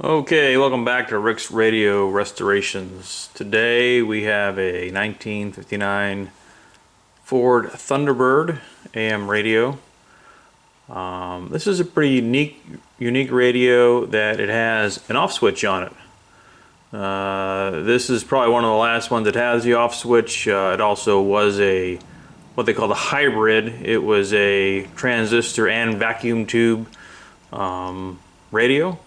Okay, welcome back to Rick's Radio Restorations. Today we have a 1959 Ford Thunderbird AM radio. This is a pretty unique radio that it has an off switch on it. This is probably one of the last ones that has the off switch. It also was what they call the hybrid. It was a transistor and vacuum tube radio.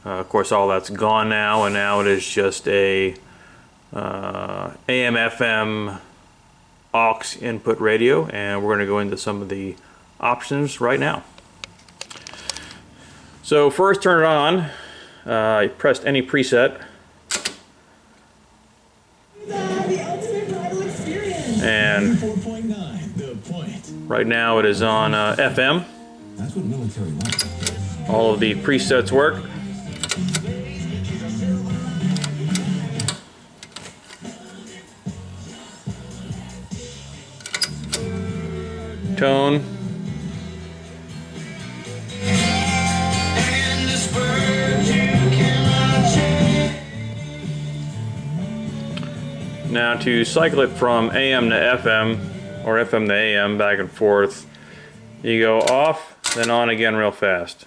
Of course, all that's gone now, and now it is just a AM/FM aux input radio, and we're going to go into some of the options right now. So first, turn it on. You pressed any preset, and right now it is on FM. All of the presets work. Tone. Now to cycle it from AM to FM or FM to AM back and forth, you go off, then on again real fast.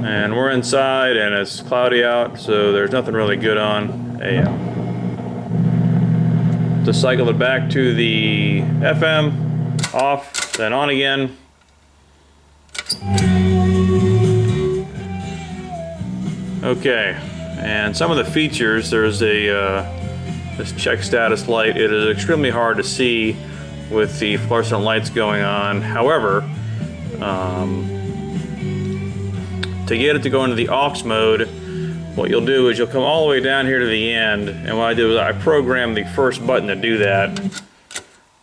And we're inside and it's cloudy out, so there's nothing really good on AM. To cycle it back to the FM, off, then on again. Okay, and some of the features, there's this check status light. It is extremely hard to see with the fluorescent lights going on. However, to get it to go into the aux mode, what you'll do is you'll come all the way down here to the end, and what I did was I programmed the first button to do that,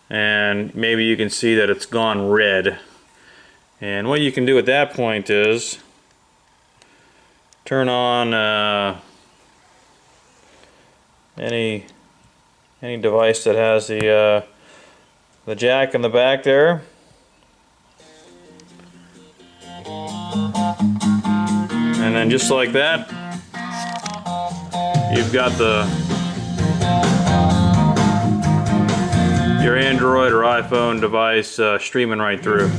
and maybe you can see that it's gone red. And what you can do at that point is turn on any device that has the jack in the back there. And then just like that, you've got your Android or iPhone device streaming right through.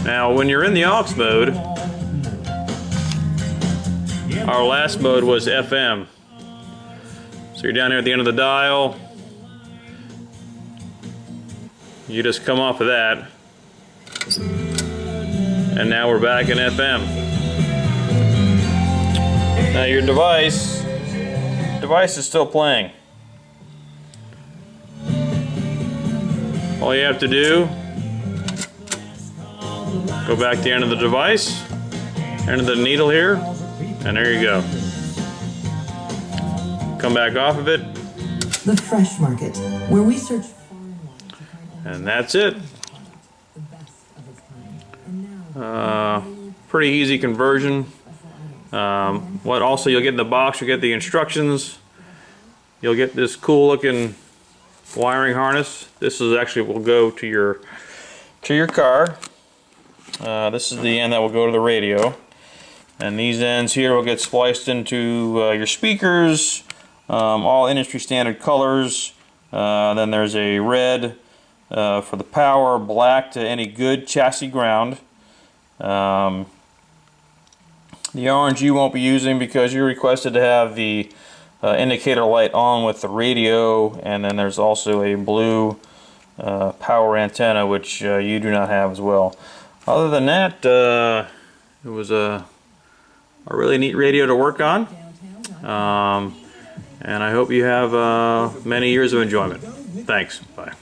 Now when you're in the aux mode, our last mode was FM. So you're down here at the end of the dial. You just come off of that, and now we're back in FM. Now your device is still playing. All you have to do, go back to the end of the device, enter the needle here, and there you go. Come back off of it. The Fresh Market, where we search. And that's it. Pretty easy conversion. What also you'll get in the box, you'll get the instructions. You'll get this cool looking wiring harness. This is actually will go to your car. This is the end that will go to the radio. And these ends here will get spliced into your speakers, all industry standard colors. Then there's a red for the power, black to any good chassis ground. The orange you won't be using because you requested to have the indicator light on with the radio, and then there's also a blue power antenna which you do not have as well. Other than that, it was a really neat radio to work on, and I hope you have many years of enjoyment. Thanks. Bye.